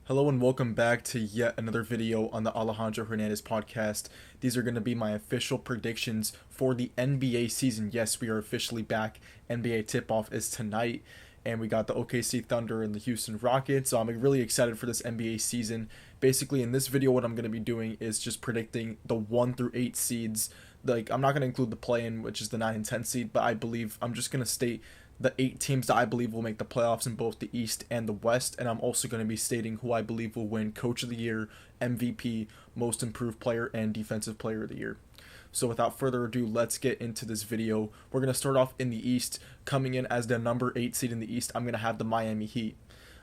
Hello and welcome back to yet another video on the Alejandro Hernandez podcast. These are going to be my official predictions for the NBA season. Yes, we are officially back. NBA tip-off is tonight, and we got the OKC Thunder and the Houston Rockets. So I'm really excited for this NBA season. Basically, in this video, what I'm going to be doing is just predicting the 1 through 8 seeds. Like, I'm not going to include the play-in, which is the 9 and 10 seed, but I believe I'm just going to state the 8 teams that I believe will make the playoffs in both the East and the West, and I'm also going to be stating who I believe will win Coach of the Year, MVP, Most Improved Player, and Defensive Player of the Year. So without further ado, let's get into this video. We're going to start off in the East. Coming in as the number 8 seed in the East, I'm going to have the Miami Heat.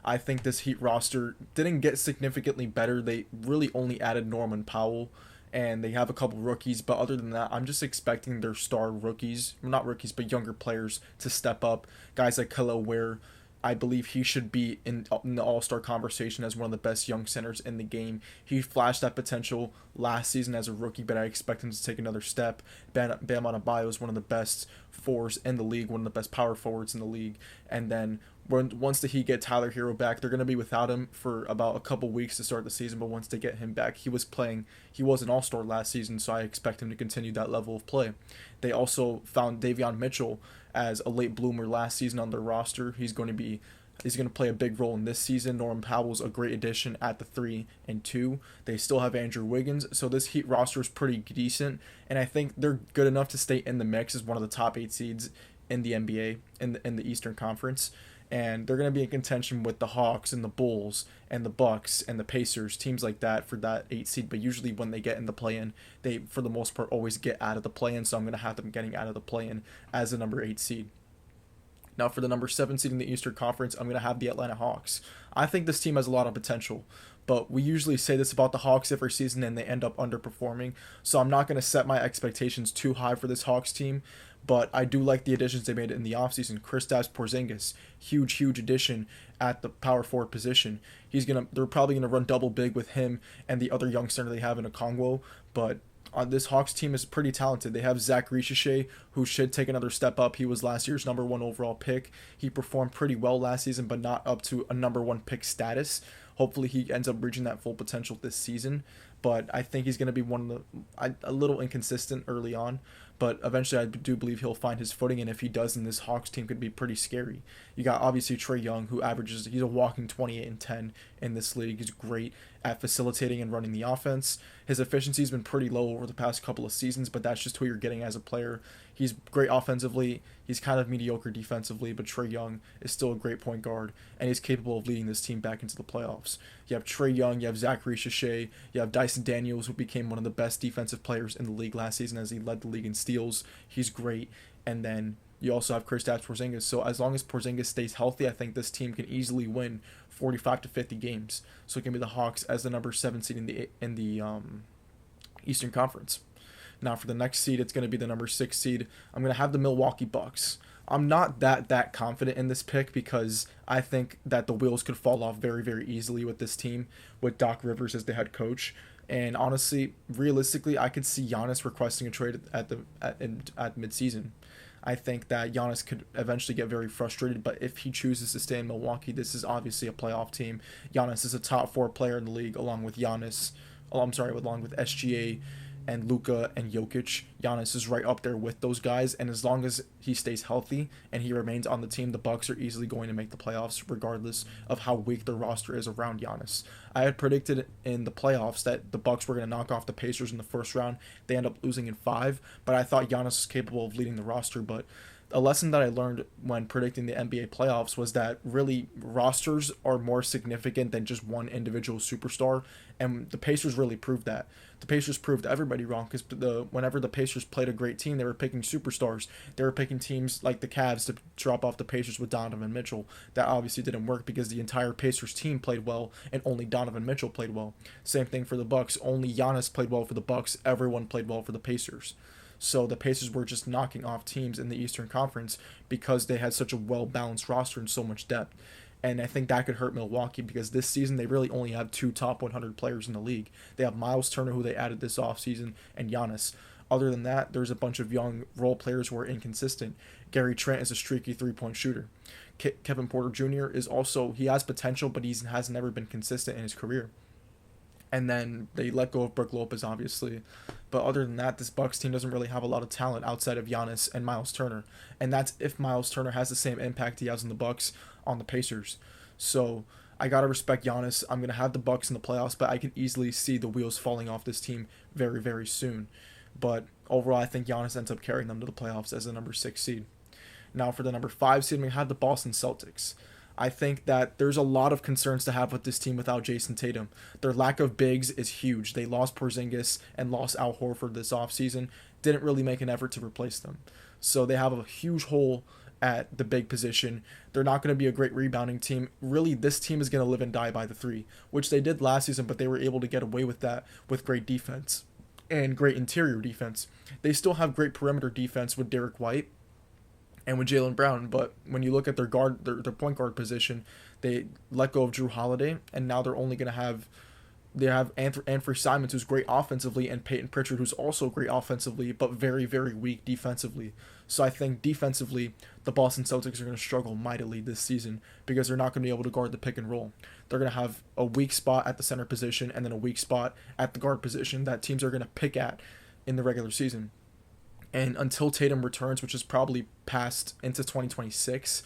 I think this Heat roster didn't get significantly better. They really only added Norman Powell, and they have a couple rookies, but other than that, I'm just expecting their star rookies, not rookies, but younger players to step up. Guys like Kel'el Ware, I believe he should be in the All-Star conversation as one of the best young centers in the game. He flashed that potential last season as a rookie, but I expect him to take another step. Bam Adebayo is one of the best fours in the league, one of the best power forwards in the league. And then once the Heat get Tyler Hero back, they're going to be without him for about a couple weeks to start the season, but once they get him back, he was an all-star last season, so I expect him to continue that level of play. They also found Davion Mitchell as a late bloomer last season on their roster. He's going to play a big role in this season. Norman Powell's a great addition at the 3 and 2. They still have Andrew Wiggins, so this Heat roster is pretty decent, and I think they're good enough to stay in the mix as one of the top 8 seeds in the NBA in the Eastern Conference. And they're going to be in contention with the Hawks and the Bulls and the Bucks and the Pacers, teams like that for that 8 seed. But usually when they get in the play-in, they, for the most part, always get out of the play-in. So I'm going to have them getting out of the play-in as the number 8 seed. Now for the number 7 seed in the Eastern Conference, I'm going to have the Atlanta Hawks. I think this team has a lot of potential, but we usually say this about the Hawks every season and they end up underperforming. So I'm not going to set my expectations too high for this Hawks team, but I do like the additions they made in the offseason. Kristaps Porzingis, huge addition at the power forward position. They're probably gonna run double big with him and the other young center they have in Okongwu, but this Hawks team is pretty talented. They have Zach Ricochet, who should take another step up. He was last year's number 1 overall pick. He performed pretty well last season, but not up to a number 1 pick status. Hopefully he ends up reaching that full potential this season, but I think he's going to be a little inconsistent early on, but eventually I do believe he'll find his footing, and if he does, then this Hawks team could be pretty scary. You got obviously Trae Young, who he's a walking 28 and 10 in this league. He's great at facilitating and running the offense. His efficiency's been pretty low over the past couple of seasons, but that's just who you're getting as a player. He's great offensively. He's kind of mediocre defensively, but Trae Young is still a great point guard, and he's capable of leading this team back into the playoffs. You have Trae Young, you have Zach Ricochet, you have Dyson Daniels, who became one of the best defensive players in the league last season as he led the league in steals. He's great. And then you also have Kristaps Porzingis. So as long as Porzingis stays healthy, I think this team can easily win 45 to 50 games. So it can be the Hawks as the number 7 seed in the Eastern Conference. Now for the next seed, it's going to be the number 6 seed. I'm going to have the Milwaukee Bucks. I'm not that confident in this pick because I think that the wheels could fall off very easily with this team with Doc Rivers as the head coach. And honestly, realistically, I could see Giannis requesting a trade at midseason. I think that Giannis could eventually get very frustrated, but if he chooses to stay in Milwaukee, this is obviously a playoff team. Giannis is a top 4 player in the league, along with SGA and Luka and Jokic. Giannis is right up there with those guys, and as long as he stays healthy and he remains on the team, the Bucks are easily going to make the playoffs regardless of how weak their roster is around Giannis. I had predicted in the playoffs that the Bucks were going to knock off the Pacers in the first round. They end up losing in 5, but I thought Giannis was capable of leading the roster. But a lesson that I learned when predicting the NBA playoffs was that really rosters are more significant than just one individual superstar, and the Pacers really proved that. The Pacers proved everybody wrong because whenever the Pacers played a great team, they were picking superstars. They were picking teams like the Cavs to drop off the Pacers with Donovan Mitchell. That obviously didn't work because the entire Pacers team played well and only Donovan Mitchell played well. Same thing for the Bucks. Only Giannis played well for the Bucks. Everyone played well for the Pacers. So the Pacers were just knocking off teams in the Eastern Conference because they had such a well-balanced roster and so much depth. And I think that could hurt Milwaukee because this season they really only have 2 top 100 players in the league. They have Miles Turner, who they added this offseason, and Giannis. Other than that, there's a bunch of young role players who are inconsistent. Gary Trent is a streaky three-point shooter. Kevin Porter Jr. is also, he has potential, but he has never been consistent in his career. And then they let go of Brook Lopez, obviously. But other than that, this Bucks team doesn't really have a lot of talent outside of Giannis and Miles Turner. And that's if Miles Turner has the same impact he has in the Bucks on the Pacers. So I gotta respect Giannis. I'm gonna have the Bucks in the playoffs, but I can easily see the wheels falling off this team very, very soon. But overall, I think Giannis ends up carrying them to the playoffs as the number 6 seed. Now for the number 5 seed, we have the Boston Celtics. I think that there's a lot of concerns to have with this team without Jason Tatum. Their lack of bigs is huge. They lost Porzingis and lost Al Horford this offseason. Didn't really make an effort to replace them. So they have a huge hole at the big position. They're not going to be a great rebounding team. Really, this team is going to live and die by the three, which they did last season, but they were able to get away with that with great defense and great interior defense. They still have great perimeter defense with Derek White and with Jaylen Brown, but when you look at their point guard position, they let go of Drew Holiday, and now they're only going to have Anthony Simons, who's great offensively, and Peyton Pritchard, who's also great offensively, but very, very weak defensively. So I think defensively, the Boston Celtics are going to struggle mightily this season because they're not going to be able to guard the pick and roll. They're going to have a weak spot at the center position and then a weak spot at the guard position that teams are going to pick at in the regular season. And until Tatum returns, which is probably past into 2026,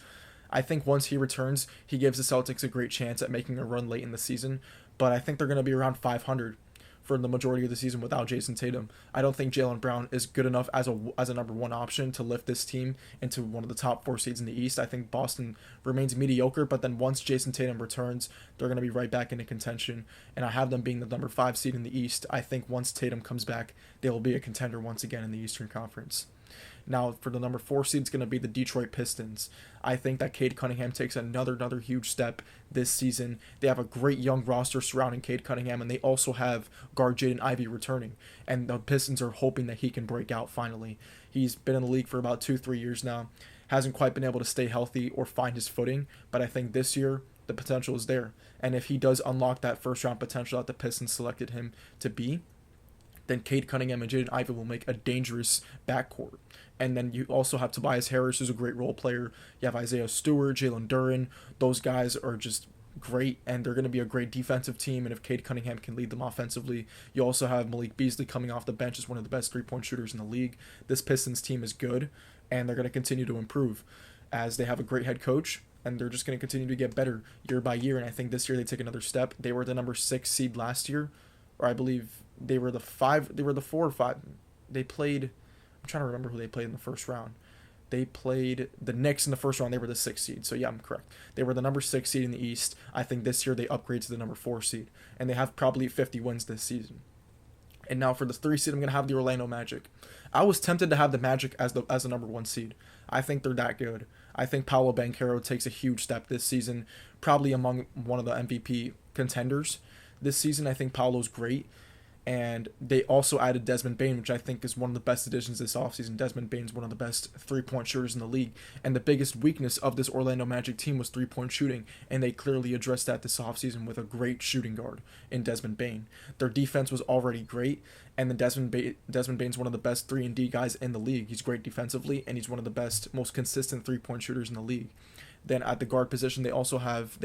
I think once he returns, he gives the Celtics a great chance at making a run late in the season. But I think they're going to be around 500 for the majority of the season without Jason Tatum. I don't think Jaylen Brown is good enough as a number one option to lift this team into one of the top 4 seeds in the East. I think Boston remains mediocre, but then once Jason Tatum returns, they're going to be right back into contention. And I have them being the number 5 seed in the East. I think once Tatum comes back, they will be a contender once again in the Eastern Conference. Now, for the number 4 seed, it's going to be the Detroit Pistons. I think that Cade Cunningham takes another huge step this season. They have a great young roster surrounding Cade Cunningham, and they also have guard Jaden Ivey returning. And the Pistons are hoping that he can break out finally. He's been in the league for about 2-3 years now. Hasn't quite been able to stay healthy or find his footing, but I think this year the potential is there. And if he does unlock that first-round potential that the Pistons selected him to be, then Cade Cunningham and Jaden Ivey will make a dangerous backcourt. And then you also have Tobias Harris, who's a great role player. You have Isaiah Stewart, Jalen Duren. Those guys are just great, and they're going to be a great defensive team. And if Cade Cunningham can lead them offensively, you also have Malik Beasley coming off the bench as one of the best three-point shooters in the league. This Pistons team is good, and they're going to continue to improve as they have a great head coach, and they're just going to continue to get better year by year. And I think this year they take another step. They were the number 6 seed last year, or I believe they were the 4 or 5. They played, I'm trying to remember who they played in the first round. They played the Knicks in the first round. They were the 6th seed. So yeah, I'm correct. They were the number 6 seed in the East. I think this year they upgrade to the number 4 seed, and they have probably 50 wins this season. And now for the 3 seed, I'm going to have the Orlando Magic. I was tempted to have the Magic as the number 1 seed. I think they're that good. I think Paolo Banchero takes a huge step this season, probably among one of the MVP contenders this season. I think Paolo's great. And they also added Desmond Bane, which I think is one of the best additions this offseason. Desmond Bane's one of the best three-point shooters in the league. And the biggest weakness of this Orlando Magic team was three-point shooting. And they clearly addressed that this offseason with a great shooting guard in Desmond Bane. Their defense was already great. And then Desmond Bane's one of the best 3-and-D guys in the league. He's great defensively, and he's one of the best, most consistent three-point shooters in the league. Then at the guard position, they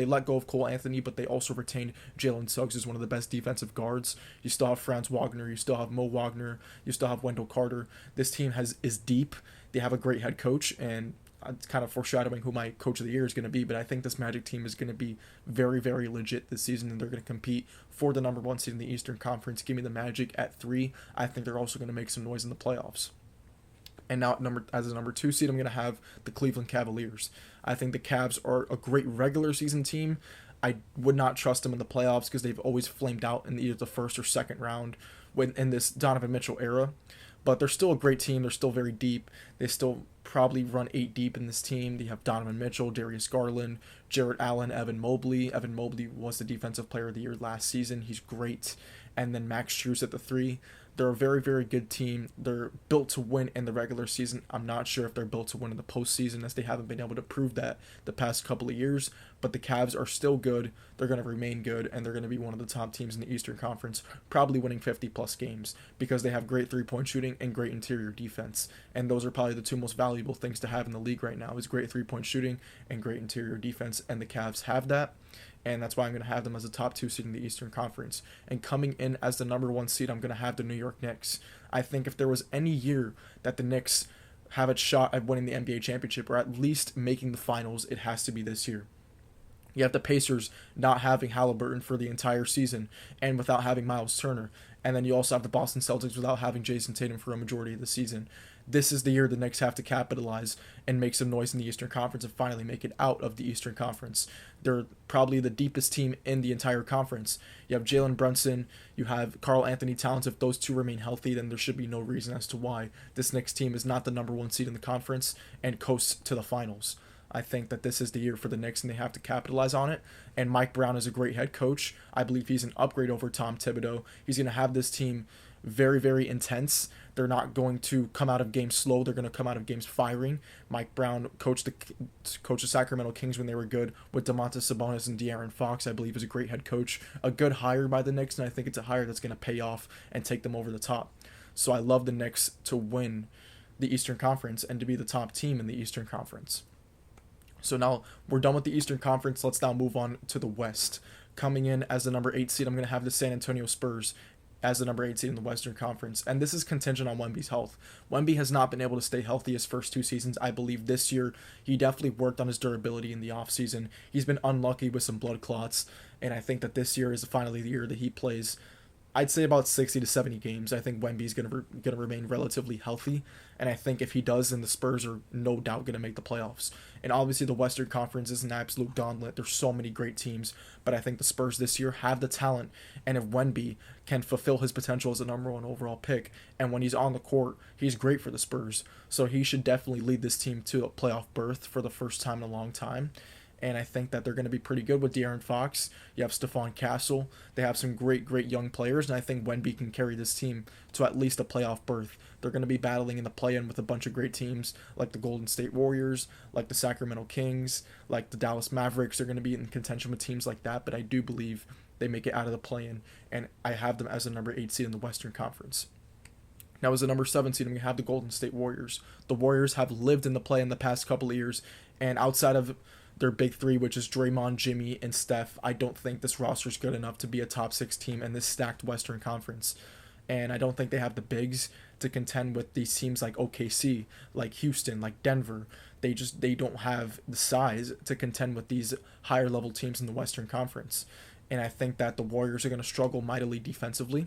let go of Cole Anthony, but they also retained Jalen Suggs as one of the best defensive guards. You still have Franz Wagner, you still have Mo Wagner, you still have Wendell Carter. This team is deep. They have a great head coach, and it's kind of foreshadowing who my coach of the year is going to be, but I think this Magic team is going to be very, very legit this season, and they're going to compete for the number 1 seed in the Eastern Conference. Give me the Magic at 3. I think they're also going to make some noise in the playoffs. And now as a number 2 seed, I'm going to have the Cleveland Cavaliers. I think the Cavs are a great regular season team. I would not trust them in the playoffs because they've always flamed out in either the first or second round in this Donovan Mitchell era. But they're still a great team. They're still very deep. They still probably run 8 deep in this team. They have Donovan Mitchell, Darius Garland, Jarrett Allen, Evan Mobley. Evan Mobley was the Defensive Player of the Year last season. He's great. And then Max Strus at the 3. They're a very, very good team. They're built to win in the regular season. I'm not sure if they're built to win in the postseason, as they haven't been able to prove that the past couple of years. But the Cavs are still good. They're going to remain good, and they're going to be one of the top teams in the Eastern Conference, probably winning 50-plus games because they have great three-point shooting and great interior defense. And those are probably the two most valuable things to have in the league right now, is great three-point shooting and great interior defense, and the Cavs have that. And that's why I'm going to have them as a top 2 seed in the Eastern Conference. And coming in as the number 1 seed, I'm going to have the New York Knicks. I think if there was any year that the Knicks have a shot at winning the NBA championship, or at least making the finals, it has to be this year. You have the Pacers not having Halliburton for the entire season and without having Miles Turner. And then you also have the Boston Celtics without having Jason Tatum for a majority of the season. This is the year the Knicks have to capitalize and make some noise in the Eastern Conference and finally make it out of the Eastern Conference. They're probably the deepest team in the entire conference. You have Jalen Brunson, you have Karl Anthony Towns. If those two remain healthy, then there should be no reason as to why this Knicks team is not the number 1 seed in the conference and coasts to the finals. I think that this is the year for the Knicks, and they have to capitalize on it. And Mike Brown is a great head coach. I believe he's an upgrade over Tom Thibodeau. He's going to have this team very, very intense. They're not going to come out of games slow. They're going to come out of games firing. Mike Brown coached the Sacramento Kings when they were good with Domantas Sabonis and De'Aaron Fox. I believe is a great head coach, a good hire by the Knicks, and I think it's a hire that's going to pay off and take them over the top. So I love the Knicks to win the Eastern Conference and to be the top team in the Eastern Conference. So now we're done with the Eastern Conference. Let's now move on to the West. Coming in as the number 8 seed, I'm going to have the San Antonio Spurs as the number 8 seed in the Western Conference. And this is contingent on Wemby's health. Wemby has not been able to stay healthy his first 2 seasons. I believe this year he definitely worked on his durability in the offseason. He's been unlucky with some blood clots. And I think that this year is finally the year that he plays, I'd say, about 60 to 70 games. I think Wemby's going to remain relatively healthy. And I think if he does, then the Spurs are no doubt going to make the playoffs. And obviously the Western Conference is an absolute gauntlet. There's so many great teams. But I think the Spurs this year have the talent. And if Wemby can fulfill his potential as a number 1 overall pick, and when he's on the court, he's great for the Spurs. So he should definitely lead this team to a playoff berth for the first time in a long time. And I think that they're going to be pretty good with De'Aaron Fox. You have Stephon Castle. They have some great, great young players, and I think Wemby can carry this team to at least a playoff berth. They're going to be battling in the play-in with a bunch of great teams like the Golden State Warriors, like the Sacramento Kings, like the Dallas Mavericks. They're going to be in contention with teams like that, but I do believe they make it out of the play-in, and I have them as the number 8 seed in the Western Conference. Now, as the number 7 seed, we have the Golden State Warriors. The Warriors have lived in the play in the past couple of years, and outside of their big 3, which is Draymond, Jimmy, and Steph, I don't think this roster is good enough to be a top 6 team in this stacked Western Conference. And I don't think they have the bigs to contend with these teams like OKC, like Houston, like Denver. They don't have the size to contend with these higher level teams in the Western Conference. And I think that the Warriors are going to struggle mightily defensively.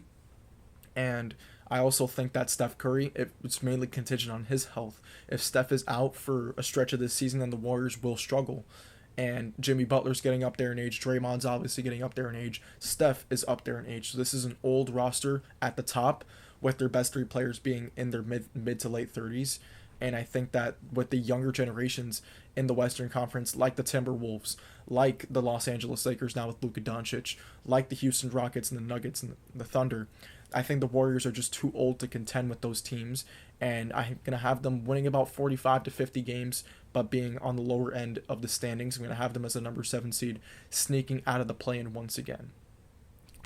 And I also think that Steph Curry, it's mainly contingent on his health. If Steph is out for a stretch of this season, then the Warriors will struggle. And Jimmy Butler's getting up there in age. Draymond's obviously getting up there in age. Steph is up there in age. So this is an old roster at the top, with their best 3 players being in their mid to late 30s. And I think that with the younger generations in the Western Conference, like the Timberwolves, like the Los Angeles Lakers now with Luka Doncic, like the Houston Rockets and the Nuggets and the Thunder, I think the Warriors are just too old to contend with those teams, and I'm going to have them winning about 45 to 50 games, but being on the lower end of the standings. I'm going to have them as a number 7 seed, sneaking out of the play-in once again.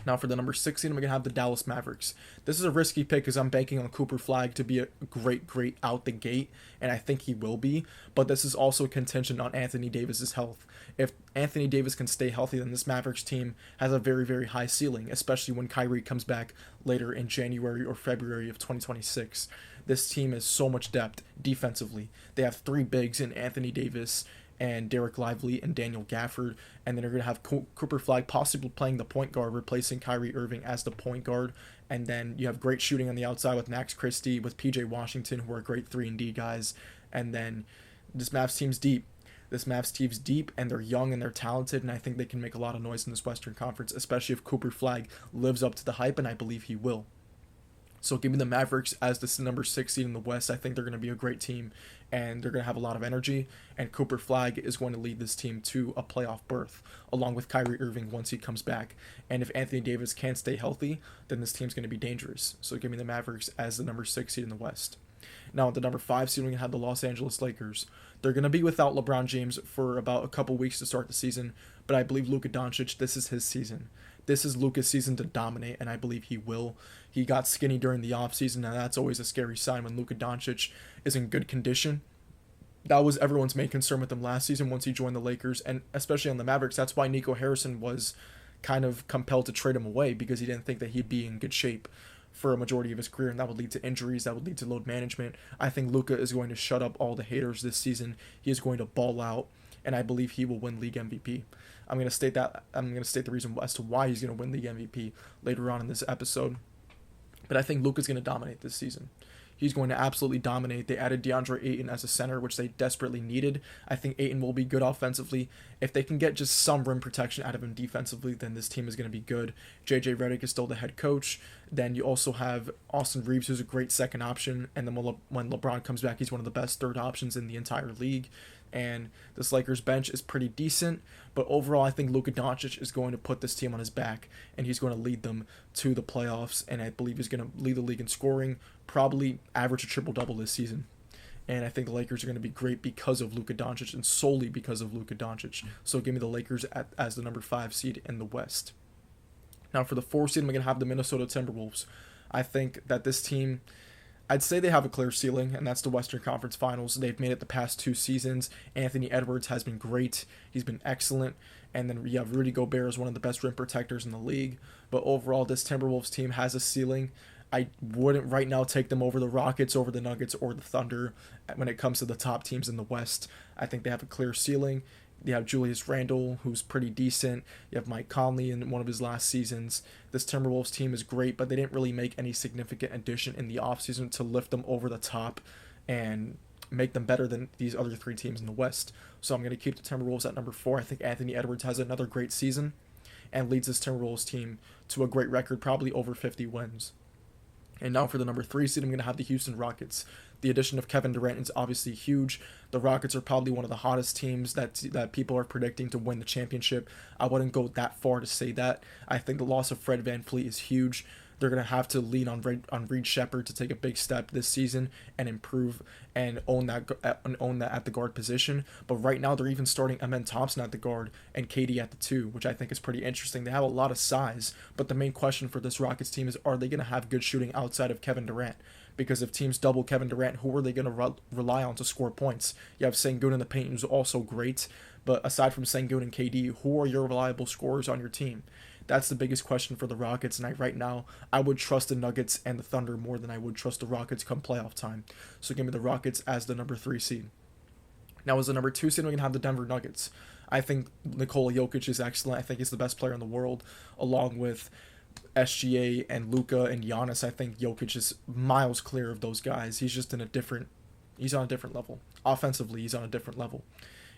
Now for the number 6 seed, I'm going to have the Dallas Mavericks. This is a risky pick because I'm banking on Cooper Flag to be a great out the gate, and I think he will be, but this is also contingent on Anthony Davis's health. If Anthony Davis can stay healthy, then this Mavericks team has a very, very high ceiling, especially when Kyrie comes back later in January or February of 2026. This team has so much depth defensively. They have 3 bigs in Anthony Davis and Derek Lively and Daniel Gafford, and then they're going to have Cooper Flag possibly playing the point guard, replacing Kyrie Irving as the point guard, and then you have great shooting on the outside with Max Christie, with PJ Washington, who are great 3-and-D guys, and then this Mavs team's deep. This Mavs team's deep, and they're young and they're talented, and I think they can make a lot of noise in this Western Conference, especially if Cooper Flag lives up to the hype, and I believe he will. So give me the Mavericks as the number 6 seed in the West. I think they're going to be a great team, and they're going to have a lot of energy. And Cooper Flag is going to lead this team to a playoff berth, along with Kyrie Irving once he comes back. And if Anthony Davis can't stay healthy, then this team's going to be dangerous. So give me the Mavericks as the number 6 seed in the West. Now at the number 5 seed, we're going to have the Los Angeles Lakers. They're going to be without LeBron James for about a couple weeks to start the season, but I believe Luka Doncic, this is his season. This is Luka's season to dominate, and I believe he will. He got skinny during the offseason, and that's always a scary sign when Luka Doncic is in good condition. That was everyone's main concern with him last season once he joined the Lakers, and especially on the Mavericks. That's why Nico Harrison was kind of compelled to trade him away, because he didn't think that he'd be in good shape for a majority of his career, and that would lead to injuries, that would lead to load management. I think Luka is going to shut up all the haters this season. He is going to ball out, and I believe he will win league MVP. I'm going to state the reason as to why he's going to win league MVP later on in this episode. But I think Luka's going to dominate this season. He's going to absolutely dominate. They added DeAndre Ayton as a center, which they desperately needed. I think Ayton will be good offensively. If they can get just some rim protection out of him defensively, then this team is going to be good. JJ Redick is still the head coach. Then you also have Austin Reeves, who's a great second option. And then when LeBron comes back, he's one of the best third options in the entire league. And this Lakers bench is pretty decent, but overall I think Luka Doncic is going to put this team on his back, and he's going to lead them to the playoffs, and I believe he's going to lead the league in scoring, probably average a triple-double this season. And I think the Lakers are going to be great because of Luka Doncic, and solely because of Luka Doncic. So give me the Lakers as the number 5 seed in the West. Now for the 4 seed, I'm going to have the Minnesota Timberwolves. I think that this team, I'd say they have a clear ceiling, and that's the Western Conference Finals. They've made it the past 2 seasons. Anthony Edwards has been great. He's been excellent. And then you have Rudy Gobert as one of the best rim protectors in the league. But overall, this Timberwolves team has a ceiling. I wouldn't right now take them over the Rockets, over the Nuggets, or the Thunder when it comes to the top teams in the West. I think they have a clear ceiling. You have Julius Randle, who's pretty decent. You have Mike Conley in one of his last seasons. This Timberwolves team is great, but they didn't really make any significant addition in the offseason to lift them over the top and make them better than these other 3 teams in the West. So I'm going to keep the Timberwolves at number 4. I think Anthony Edwards has another great season and leads this Timberwolves team to a great record, probably over 50 wins. And now for the number 3 seed, I'm going to have the Houston Rockets. The addition of Kevin Durant is obviously huge. The Rockets are probably one of the hottest teams that people are predicting to win the championship. I wouldn't go that far to say that. I think the loss of Fred VanVleet is huge. They're going to have to lean on Reed Shepherd to take a big step this season and improve and own that at the guard position. But right now they're even starting Amen Thompson at the guard and KD at the 2, which I think is pretty interesting. They have a lot of size, but the main question for this Rockets team is, are they going to have good shooting outside of Kevin Durant? Because if teams double Kevin Durant, who are they going to rely on to score points? You have Sengun in the paint, who's also great. But aside from Sengun and KD, who are your reliable scorers on your team? That's the biggest question for the Rockets. And right now, I would trust the Nuggets and the Thunder more than I would trust the Rockets come playoff time. So give me the Rockets as the number 3 seed. Now as the number 2 seed, we can have the Denver Nuggets. I think Nikola Jokic is excellent. I think he's the best player in the world, along with SGA and Luka and Giannis. I think Jokic is miles clear of those guys. He's on a different level. Offensively, he's on a different level.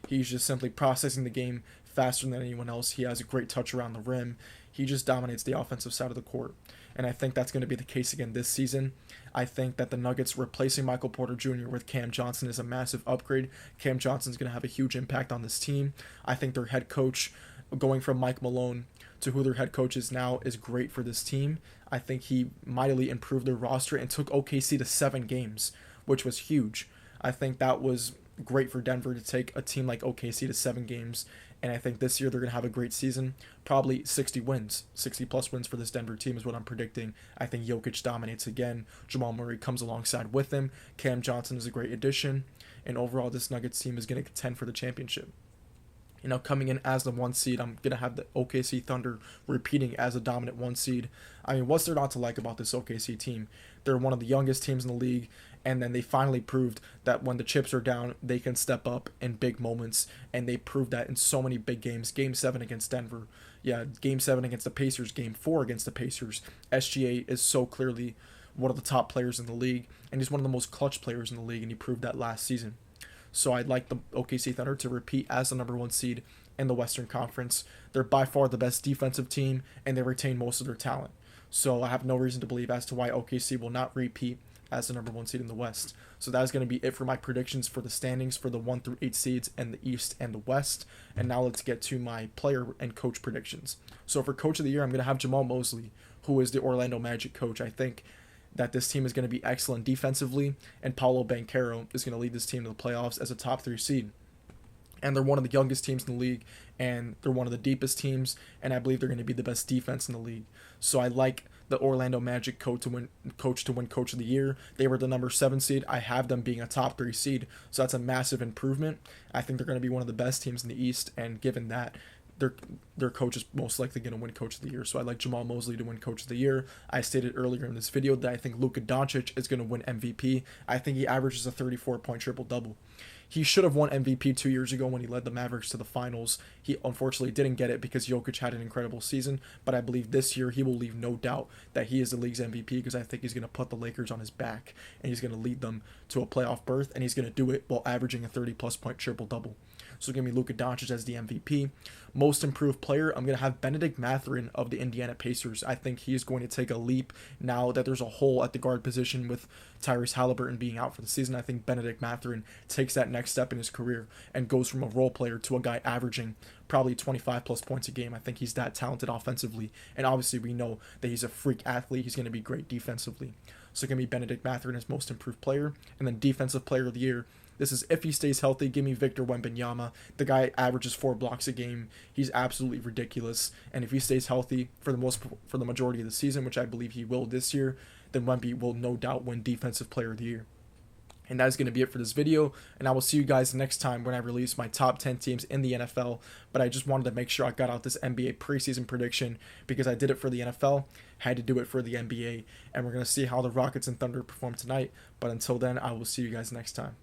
He's just simply processing the game faster than anyone else. He has a great touch around the rim. He just dominates the offensive side of the court. And I think that's going to be the case again this season. I think that the Nuggets replacing Michael Porter Jr. with Cam Johnson is a massive upgrade. Cam Johnson's going to have a huge impact on this team. I think their head coach, going from Mike Malone to who their head coach is now, is great for this team. I think he mightily improved their roster and took OKC to 7 games, which was huge. I think that was great for Denver to take a team like OKC to 7 games. And I think this year they're going to have a great season. Probably 60 wins. 60-plus wins for this Denver team is what I'm predicting. I think Jokic dominates again. Jamal Murray comes alongside with him. Cam Johnson is a great addition. And overall, this Nuggets team is going to contend for the championship. You know, coming in as the 1 seed, I'm going to have the OKC Thunder repeating as a dominant 1 seed. I mean, what's there not to like about this OKC team? They're one of the youngest teams in the league, and then they finally proved that when the chips are down, they can step up in big moments, and they proved that in so many big games. Game 7 against Denver. Yeah, Game 7 against the Pacers. Game 4 against the Pacers. SGA is so clearly one of the top players in the league, and he's one of the most clutch players in the league, and he proved that last season. So I'd like the OKC Thunder to repeat as the number 1 seed in the Western Conference. They're by far the best defensive team, and they retain most of their talent. So I have no reason to believe as to why OKC will not repeat as the number 1 seed in the West. So that is going to be it for my predictions for the standings for the 1 through 8 seeds in the East and the West. And now let's get to my player and coach predictions. So for coach of the year, I'm going to have Jamahl Mosley, who is the Orlando Magic coach. I think that this team is going to be excellent defensively, and Paolo Banchero is going to lead this team to the playoffs as a top 3 seed. And they're one of the youngest teams in the league, and they're one of the deepest teams, and I believe they're going to be the best defense in the league. So I like the Orlando Magic coach to win coach of the year. They were the number 7 seed. I have them being a top 3 seed, so that's a massive improvement. I think they're going to be one of the best teams in the East, and given that, their coach is most likely going to win coach of the year. So I like Jamahl Mosley to win coach of the year. I stated earlier in this video that I think Luka Doncic is going to win MVP. I think he averages a 34-point triple-double. He should have won MVP 2 years ago when he led the Mavericks to the finals. He unfortunately didn't get it because Jokic had an incredible season, but I believe this year he will leave no doubt that he is the league's MVP because I think he's going to put the Lakers on his back and he's going to lead them to a playoff berth, and he's going to do it while averaging a 30-plus point triple-double. So give me Luka Doncic as the MVP. Most improved player, I'm going to have Benedict Mathurin of the Indiana Pacers. I think he is going to take a leap now that there's a hole at the guard position with Tyrese Halliburton being out for the season. I think Benedict Mathurin takes that next step in his career and goes from a role player to a guy averaging probably 25 plus points a game. I think he's that talented offensively, and obviously we know that he's a freak athlete. He's going to be great defensively. So give me Benedict Mathurin as most improved player. And then defensive player of the year, this is if he stays healthy, give me Victor Wembanyama. The guy averages 4 blocks a game. He's absolutely ridiculous. And if he stays healthy for the majority of the season, which I believe he will this year, then Wemby will no doubt win defensive player of the year. And that is going to be it for this video, and I will see you guys next time when I release my top 10 teams in the NFL. But I just wanted to make sure I got out this NBA preseason prediction because I did it for the NFL, had to do it for the NBA, and we're going to see how the Rockets and Thunder perform tonight. But until then, I will see you guys next time.